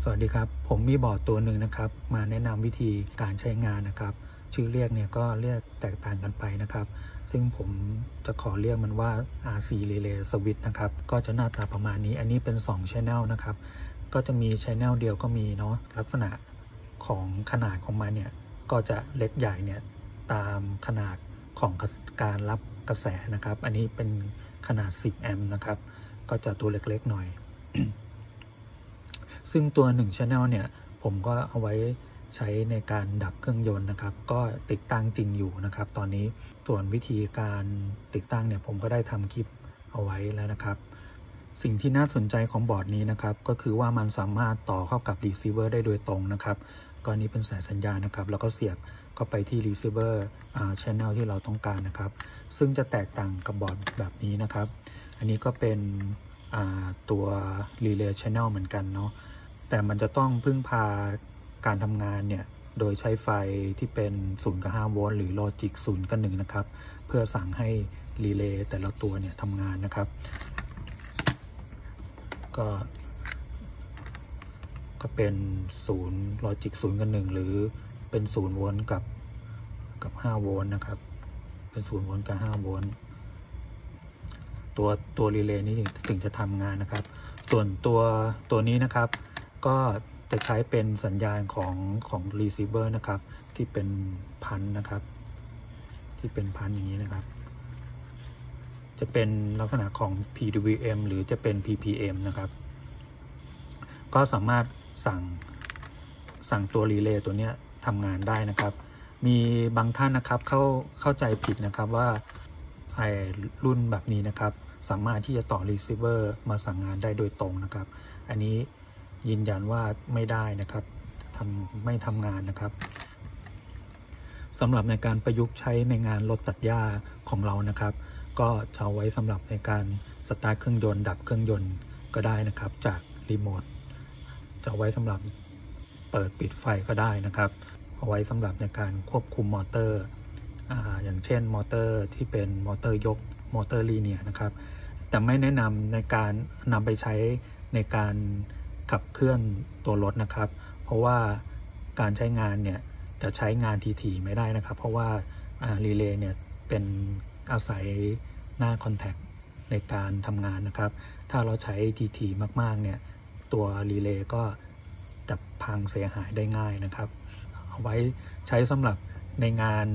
สวัสดีครับผมมีบอร์ดตัวหนึ่งนะครับมาแนะนำวิธีการใช้งานนะครับชื่อเรียกเนี่ยก็เรียกแตกต่างกันไปนะครับซึ่งผมจะขอเรียกมันว่า RC Relay Switch นะครับก็จะหน้าตาประมาณนี้อันนี้เป็น2 Channel นะครับก็จะมี Channel เดียวก็มีเนาะลักษณะของขนาดของมันเนี่ยก็จะเล็กใหญ่เนี่ยตามขนาดของการรับกระแสนะครับอันนี้เป็นขนาด10แอมป์นะครับก็จะตัวเล็กๆหน่อย ซึ่งตัว1 Channel เนี่ยผมก็เอาไว้ใช้ในการดับเครื่องยนต์นะครับก็ติดตั้งจริงอยู่นะครับตอนนี้ส่วนวิธีการติดตั้งเนี่ยผมก็ได้ทำคลิปเอาไว้แล้วนะครับสิ่งที่น่าสนใจของบอร์ดนี้นะครับก็คือว่ามันสามารถต่อเข้ากับ Receiver ได้โดยตรงนะครับก็นี้เป็นสายสัญญาณนะครับแล้วก็เสียบเข้าไปที่ Receiver Channel ที่เราต้องการนะครับซึ่งจะแตกต่างกับบอร์ดแบบนี้นะครับอันนี้ก็เป็นตัว Relay Channel เหมือนกันเนาะแต่มันจะต้องพึ่งพาการทำงานเนี่ยโดยใช้ไฟที่เป็น0 กับ 5 โวลต์หรือ Logic 0 กับ 1นะครับเพื่อสั่งให้รีเลย์แต่ละตัวเนี่ยทำงานนะครับก็เป็น0 Logic 0 กับ 1หรือเป็น0 โวลต์กับ5 โวลต์นะครับเป็น0 โวลต์กับ5 โวลต์ตัวรีเลย์นี้ถึงจะทำงานนะครับส่วนตัวนี้นะครับก็จะใช้เป็นสัญญาณของ receiver นะครับที่เป็นพันนะครับที่เป็นพันอย่างนี้นะครับจะเป็นลักษณะของ PWM หรือจะเป็น PPM นะครับก็สามารถสั่งตัวรีเลย์ตัวนี้ทำงานได้นะครับมีบางท่านนะครับเข้าใจผิดนะครับว่ารุ่นแบบนี้นะครับสามารถที่จะต่อ receiver มาสั่งงานได้โดยตรงนะครับอันนี้ยืนยันว่าไม่ได้นะครับไม่ทำงานนะครับสำหรับในการประยุกต์ใช้ในงานรถตัดหญ้าของเรานะครับก็จะเอาไว้สำหรับในการสตาร์ทเครื่องยนต์ดับเครื่องยนต์ก็ได้นะครับจากรีโมทจะเอาไว้สำหรับเปิดปิดไฟก็ได้นะครับเอาไว้สำหรับในการควบคุมมอเตอร์อย่างเช่นมอเตอร์ที่เป็นมอเตอร์ยกมอเตอร์ลีเนียร์นะครับแต่ไม่แนะนำในการนำไปใช้ในการขับเคลื่อนตัวรถนะครับเพราะว่าการใช้งานเนี่ยจะใช้งานถี่ๆไม่ได้นะครับเพราะว่ารีเลย์เนี่ยเป็นอาศัยหน้าคอนแทคในการทำงานนะครับถ้าเราใช้ถี่ๆมากๆเนี่ยตัวรีเลย์ก็จะพังเสียหายได้ง่ายนะครับเอาไว้ใช้สำหรับในงาน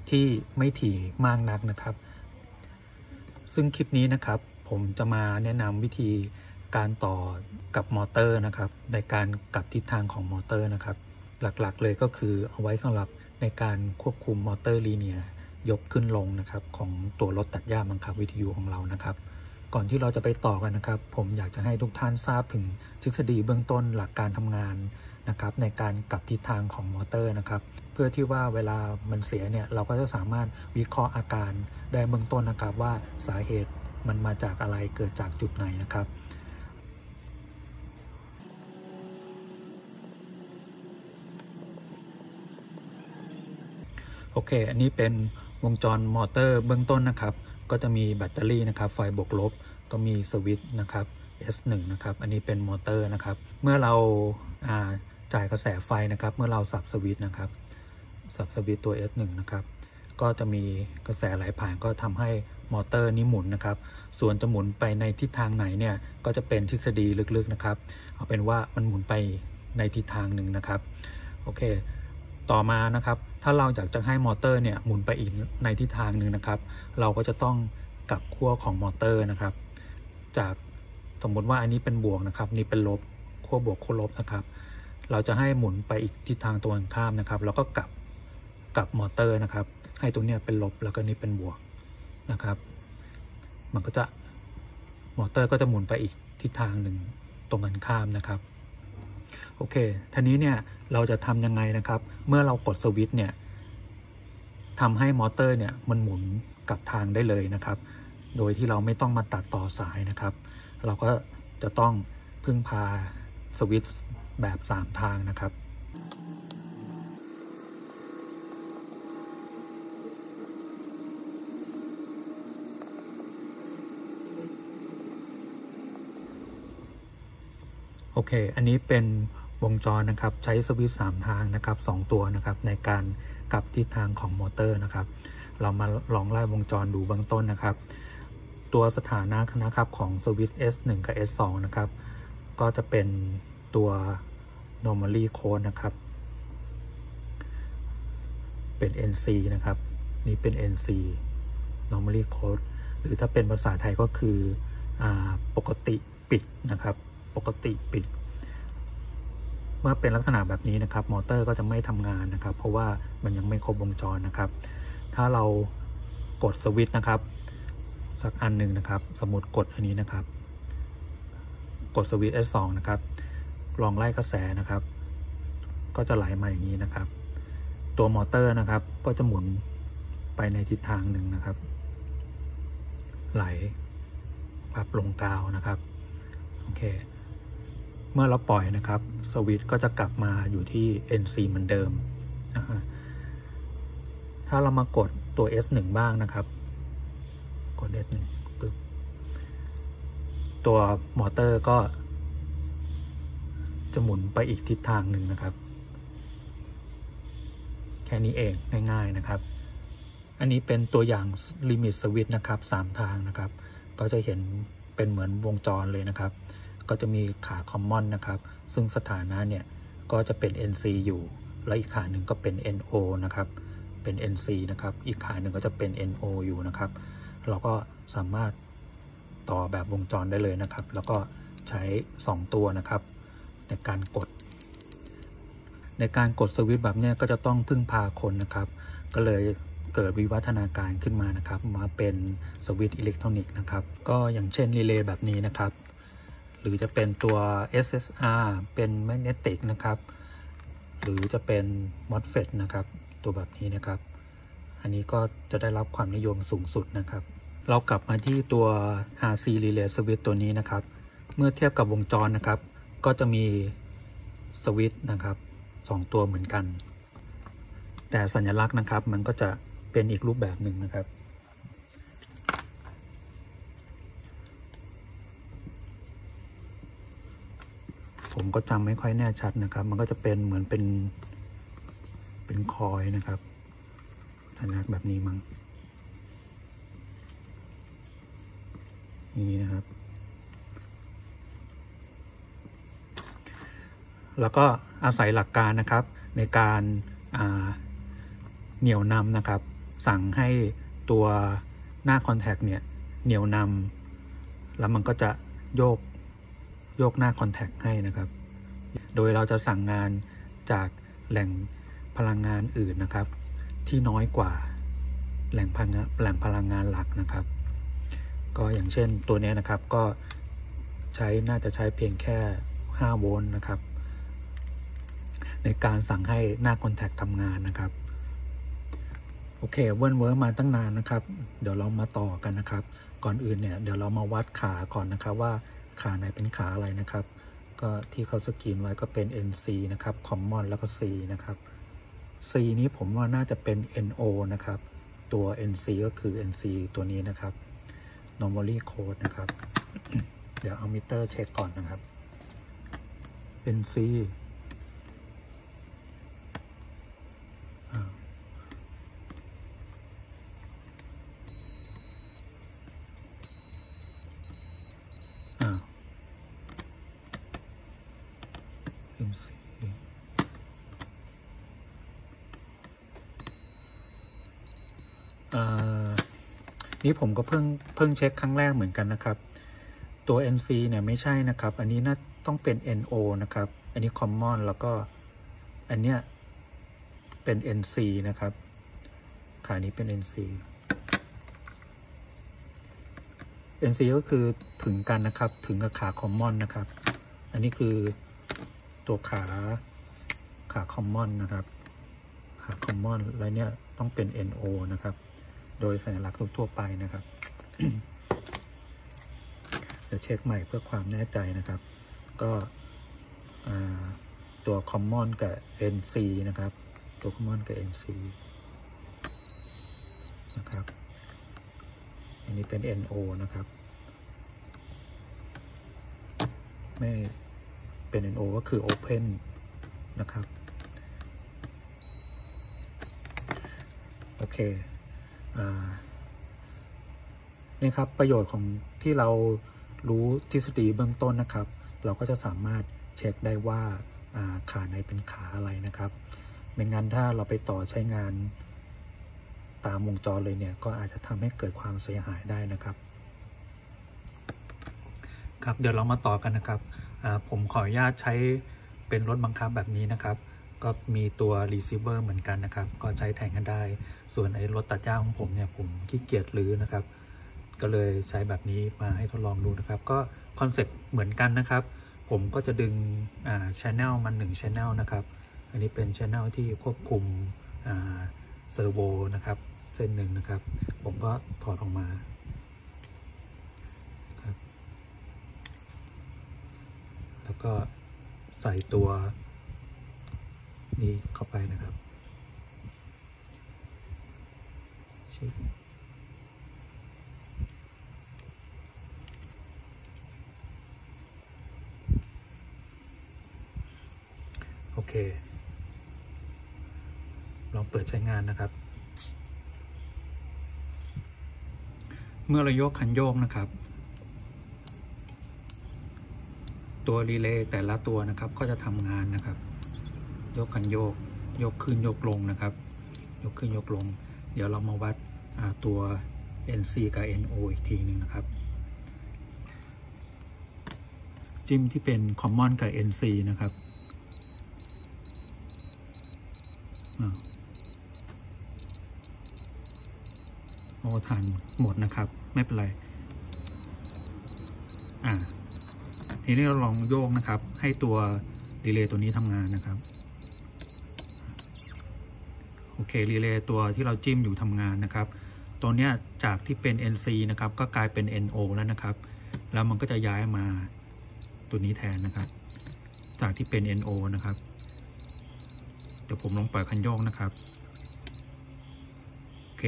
ที่ไม่ถี่มากนักนะครับซึ่งคลิปนี้นะครับผมจะมาแนะนำวิธีการต่อกับมอเตอร์นะครับในการกลับทิศทางของมอเตอร์นะครับหลักๆเลยก็คือเอาไว้สำหรับในการควบคุมมอเตอร์ลีเนียร์ยกขึ้นลงนะครับของตัวรถตัดหญ้าบังคับวิทยุของเรานะครับก่อนที่เราจะไปต่อกันนะครับผมอยากจะให้ทุกท่านทราบถึงทฤษฎีเบื้องต้นหลักการทำงานนะครับในการกลับทิศทางของมอเตอร์นะครับเพื่อที่ว่าเวลามันเสียเนี่ยเราก็จะสามารถวิเคราะห์อาการได้เบื้องต้นนะครับว่าสาเหตุมันมาจากอะไรเกิดจากจุดไหนนะครับโอเคอันนี้เป็นวงจรมอเตอร์เบื้องต้นนะครับก็จะมีแบตเตอรี่นะครับไฟบวกลบก็มีสวิตช์นะครับ S1 นะครับอันนี้เป็นมอเตอร์นะครับเมื่อเราจ่ายกระแสไฟนะครับเมื่อเราสับสวิตช์นะครับสับสวิตช์ตัว S1 นะครับก็จะมีกระแสไหลผ่านก็ทำให้มอเตอร์นี้หมุนนะครับส่วนจะหมุนไปในทิศทางไหนเนี่ยก็จะเป็นทฤษฎีลึกๆนะครับเอาเป็นว่ามันหมุนไปในทิศทางหนึ่งนะครับโอเคต่อมานะครับถ้าเราอยากจะให้มอเตอร์เนี่ยหมุนไปอีกในทิศทางหนึ่งนะครับเราก็จะต้องกลับขั้วของมอเตอร์นะครับจากสมมติว่าอันนี้เป็นบวกนะครับนี่เป็นลบขั้วบวกขั้วลบนะครับเราจะให้หมุนไปอีกทิศทางตรงข้ามนะครับแล้วก็กลับมอเตอร์นะครับให้ตรงนี้เป็นลบแล้วก็นี่เป็นบวกนะครับมันก็จะมอเตอร์ก็จะหมุนไปอีกทิศทางหนึ่งตรงกันข้ามนะครับโอเคทีนี้เนี่ยเราจะทำยังไงนะครับเมื่อเรากดสวิตช์เนี่ยทำให้มอเตอร์เนี่ยมันหมุนกลับทางได้เลยนะครับโดยที่เราไม่ต้องมาตัดต่อสายนะครับเราก็จะต้องพึ่งพาสวิตช์แบบ3ทางนะครับ โอเคอันนี้เป็น วงจรนะครับใช้สวิตช์3ทางนะครับ2ตัวนะครับในการกลับทิศทางของมอเตอร์นะครับเรามาลองไล่วงจรดูเบื้องต้นนะครับตัวสถานะนะครับของสวิตช์ S1 กับ S2 นะครับก็จะเป็นตัว normally code นะครับเป็น NC นะครับนี่เป็น NC normally code หรือถ้าเป็นภาษาไทยก็คือปกติปิดนะครับปกติปิดเมื่อเป็นลักษณะแบบนี้นะครับมอเตอร์ก็จะไม่ทำงานนะครับเพราะว่ามันยังไม่ครบวงจรนะครับถ้าเรากดสวิตช์นะครับสักอันหนึ่งนะครับสมมติกดอันนี้นะครับกดสวิตช์ S2 นะครับลองไล่กระแสนะครับก็จะไหลมาอย่างนี้นะครับตัวมอเตอร์นะครับก็จะหมุนไปในทิศทางหนึ่งนะครับไหลปรับลงกาวนะครับโอเคเมื่อเราปล่อยนะครับสวิตช์ก็จะกลับมาอยู่ที่ NC เหมือนเดิมถ้าเรามากดตัว S1 บ้างนะครับกด S1 ปึ๊บตัวมอเตอร์ก็จะหมุนไปอีกทิศทางหนึ่งนะครับแค่นี้เองง่ายๆนะครับอันนี้เป็นตัวอย่างลิมิตสวิตช์นะครับ3ทางนะครับก็จะเห็นเป็นเหมือนวงจรเลยนะครับก็จะมีขาคอมมอนนะครับซึ่งสถานะเนี่ยก็จะเป็น NC อยู่แล้วอีกขาหนึ่งก็เป็น NO นะครับเป็น NC นะครับอีกขาหนึ่งก็จะเป็น NO อยู่นะครับเราก็สามารถต่อแบบวงจรได้เลยนะครับแล้วก็ใช้2ตัวนะครับในการกดสวิตช์แบบนี้ก็จะต้องพึ่งพาคนนะครับก็เลยเกิดวิวัฒนาการขึ้นมานะครับมาเป็นสวิตช์อิเล็กทรอนิกส์นะครับก็อย่างเช่นรีเลย์แบบนี้นะครับหรือจะเป็นตัว SSR เป็นแมกเนติกนะครับหรือจะเป็น MOSFET นะครับตัวแบบนี้นะครับอันนี้ก็จะได้รับความนิยมสูงสุดนะครับเรากลับมาที่ตัว RC Relay Switch ตัวนี้นะครับเมื่อเทียบกับวงจรนะครับก็จะมีสวิตช์นะครับ2ตัวเหมือนกันแต่สัญลักษณ์นะครับมันก็จะเป็นอีกรูปแบบหนึ่งนะครับผมก็จำไม่ค่อยแน่ชัดนะครับมันก็จะเป็นเหมือนเป็นคอยนะครับสัญลักษณ์แบบนี้มั้งนี่นะครับแล้วก็อาศัยหลักการนะครับในการเหนี่ยวนำนะครับสั่งให้ตัวหน้าคอนแทคเนี่ยเหนี่ยวนำแล้วมันก็จะโยกหน้าคอนแทคให้นะครับโดยเราจะสั่งงานจากแหล่งพลังงานอื่นนะครับที่น้อยกว่าแหล่งพลังงานหลักนะครับก็อย่างเช่นตัวนี้นะครับก็น่าจะใช้เพียงแค่5 โวลต์นะครับในการสั่งให้หน้าคอนแทคทำงานนะครับโอเคเวิร์กมาตั้งนานนะครับเดี๋ยวเรามาต่อกันนะครับก่อนอื่นเนี่ยเดี๋ยวเรามาวัดขาก่อนนะครับว่าขาไหนเป็นขาอะไรนะครับก็ที่เขาสกรีนไว้ก็เป็น NC นะครับ Common แล้วก็ C นะครับ C นี้ผมว่าน่าจะเป็น NO นะครับตัว NC ก็คือ NC ตัวนี้นะครับ Normally Code นะครับ เดี๋ยวเอามิเตอร์เช็คก่อนนะครับ NCนี่ผมก็เพิ่งเช็คครั้งแรกเหมือนกันนะครับตัว NC เนี่ยไม่ใช่นะครับอันนี้น่าต้องเป็น NO นะครับอันนี้ Common แล้วก็อันเนี้ยเป็น NC นะครับขานี้เป็น NC ก็คือถึงกันนะครับถึงกับขา Common นะครับอันนี้คือตัวขา Common นะครับขา Common แล้วเนี่ยต้องเป็น NO นะครับโดยสัญลักษณ์ทั่วไปนะครับ เดี๋ยวเช็คใหม่เพื่อความแน่ใจนะครับก็ตัว Common กับ NC นะครับตัว Common กับ NC นะครับอันนี้เป็น NO นะครับไม่เป็น NO ก็คือ Open นะครับโอเคนี่ครับประโยชน์ของที่เรารู้ทฤษฎีเบื้องต้นนะครับเราก็จะสามารถเช็คได้ว่าขาไหนเป็นขาอะไรนะครับไม่งั้นถ้าเราไปต่อใช้งานตามวงจรเลยเนี่ยก็อาจจะทำให้เกิดความเสียหายได้นะครับครับเดี๋ยวเรามาต่อกันนะครับผมขออนุญาตใช้เป็นรถบังคับแบบนี้นะครับก็มีตัว receiver เหมือนกันนะครับก็ใช้แทนกันได้ส่วนไอ้รถตัดหญ้าของผมเนี่ยผมขี้เกียจรื้อนะครับก็เลยใช้แบบนี้มาให้ทดลองดูนะครับก็คอนเซ็ปต์เหมือนกันนะครับผมก็จะดึงchannel มัน1 channel นะครับอันนี้เป็น channel ที่ควบคุมเซอร์โวนะครับเส้นหนึ่งนะครับผมก็ถอดออกมาครับแล้วก็ใส่ตัวนี้เข้าไปนะครับโอเคลองเปิดใช้งานนะครับเมื่อเรายกคันโยกนะครับตัวรีเลย์แต่ละตัวนะครับก็จะทำงานนะครับยกคันโยกยกขึ้นยกลงนะครับยกขึ้นยกลงเดี๋ยวเรามาวัดตัว NC กับ NO อีกทีหนึ่งนะครับจิ้มที่เป็น Common กับ NC นะครับโอ้ทันหมดนะครับไม่เป็นไรทีนี้เราลองโยกนะครับให้ตัวรีเลย์ตัวนี้ทำงานนะครับโอเครีเลย์ตัวที่เราจิ้มอยู่ทำงานนะครับตัวเนี้ยจากที่เป็น NC นะครับก็กลายเป็น NO แล้วนะครับแล้วมันก็จะย้ายมาตัวนี้แทนนะครับจากที่เป็น NO นะครับเดี๋ยวผมลองปล่อยคันโยกนะครับโอเค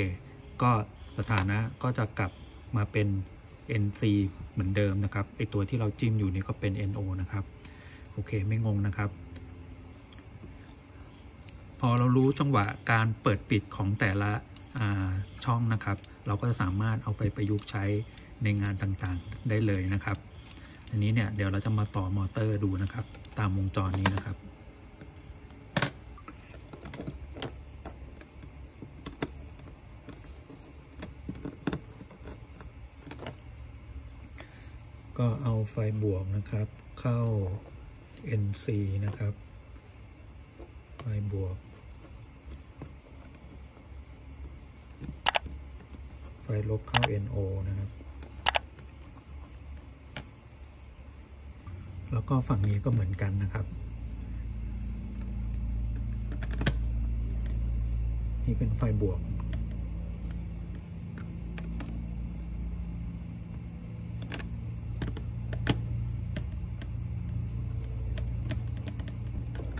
ก็สถานะก็จะกลับมาเป็น NC เหมือนเดิมนะครับไอตัวที่เราจิ้มอยู่นี่ก็เป็น NO นะครับโอเคไม่งงนะครับพอเรารู้จังหวะการเปิดปิดของแต่ละช่องนะครับเราก็จะสามารถเอาไปประยุกต์ใช้ในงานต่างๆได้เลยนะครับอันนี้เนี่ยเดี๋ยวเราจะมาต่อมอเตอร์ดูนะครับตามวงจรนี้นะครับก็เอาไฟบวกนะครับเข้า NC นะครับไฟบวกไฟลบเข้า NO นะครับแล้วก็ฝั่งนี้ก็เหมือนกันนะครับนี่เป็นไฟบวก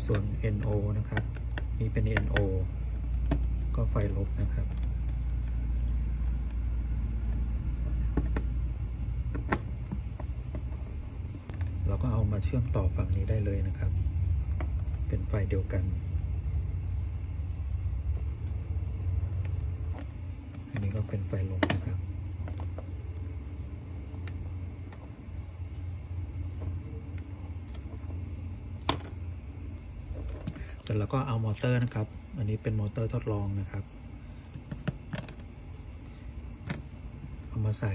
ส่วน NO นะครับนี่เป็น NO ก็ไฟลบนะครับเราก็เอามาเชื่อมต่อฝั่งนี้ได้เลยนะครับเป็นไฟเดียวกันอันนี้ก็เป็นไฟลบนะครับเสร็จแล้วก็เอามอเตอร์นะครับอันนี้เป็นมอเตอร์ทดลองนะครับเอามาใส่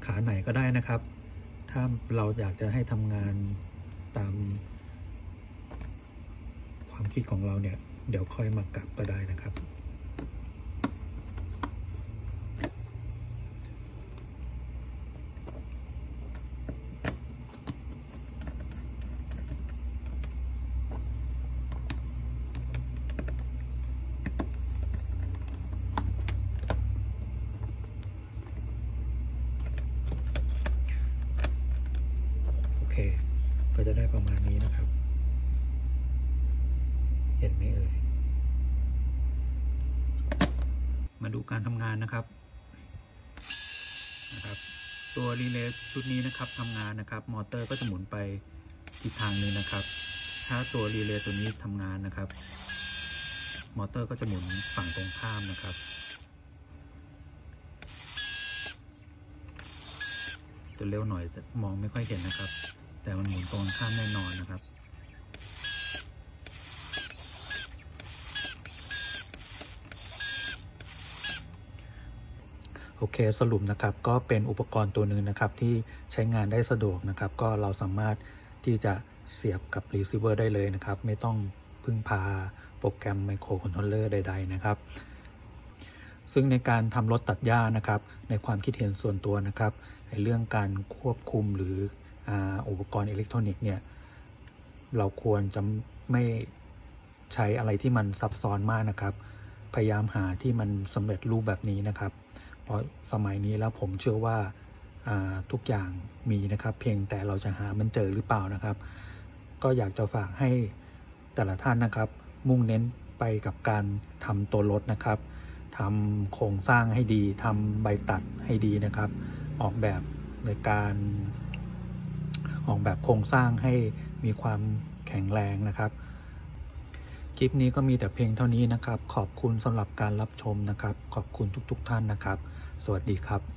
ขาไหนก็ได้นะครับถ้าเราอยากจะให้ทำงานตามความคิดของเราเนี่ยเดี๋ยวค่อยมากลับก็ได้นะครับก็จะได้ประมาณนี้นะครับเห็นไหมเอ่ยมาดูการทำงานนะครับตัวรีเลย์ชุดนี้นะครับทำงานนะครับมอเตอร์ก็จะหมุนไปทิศทางนึงนะครับ ถ้าตัวรีเลย์ตัวนี้ทำงานนะครับมอเตอร์ก็จะหมุนฝั่งตรงข้ามนะครับจะเร็วหน่อยมองไม่ค่อยเห็นนะครับแต่มันหมุนตรงข้ามแน่นอนนะครับโอเคสรุปนะครับก็เป็นอุปกรณ์ตัวหนึ่งนะครับที่ใช้งานได้สะดวกนะครับก็เราสามารถที่จะเสียบกับรีเซิร์ฟเวอร์ได้เลยนะครับไม่ต้องพึ่งพาโปรแกรมไมโครคอนโทรลเลอร์ใดๆนะครับซึ่งในการทำรถตัดหญ้านะครับในความคิดเห็นส่วนตัวนะครับในเรื่องการควบคุมหรืออุปกรณ์อิเล็กทรอนิกส์เนี่ยเราควรจะไม่ใช้อะไรที่มันซับซ้อนมากนะครับพยายามหาที่มันสำเร็จรูปแบบนี้นะครับเพราะสมัยนี้แล้วผมเชื่อว่าทุกอย่างมีนะครับเพียงแต่เราจะหามันเจอหรือเปล่านะครับก็อยากจะฝากให้แต่ละท่านนะครับมุ่งเน้นไปกับการทำตัวรถนะครับทำโครงสร้างให้ดีทำใบตัดให้ดีนะครับออกแบบในการออกแบบโครงสร้างให้มีความแข็งแรงนะครับคลิปนี้ก็มีแต่เพียงเท่านี้นะครับขอบคุณสำหรับการรับชมนะครับขอบคุณทุกๆท่านนะครับสวัสดีครับ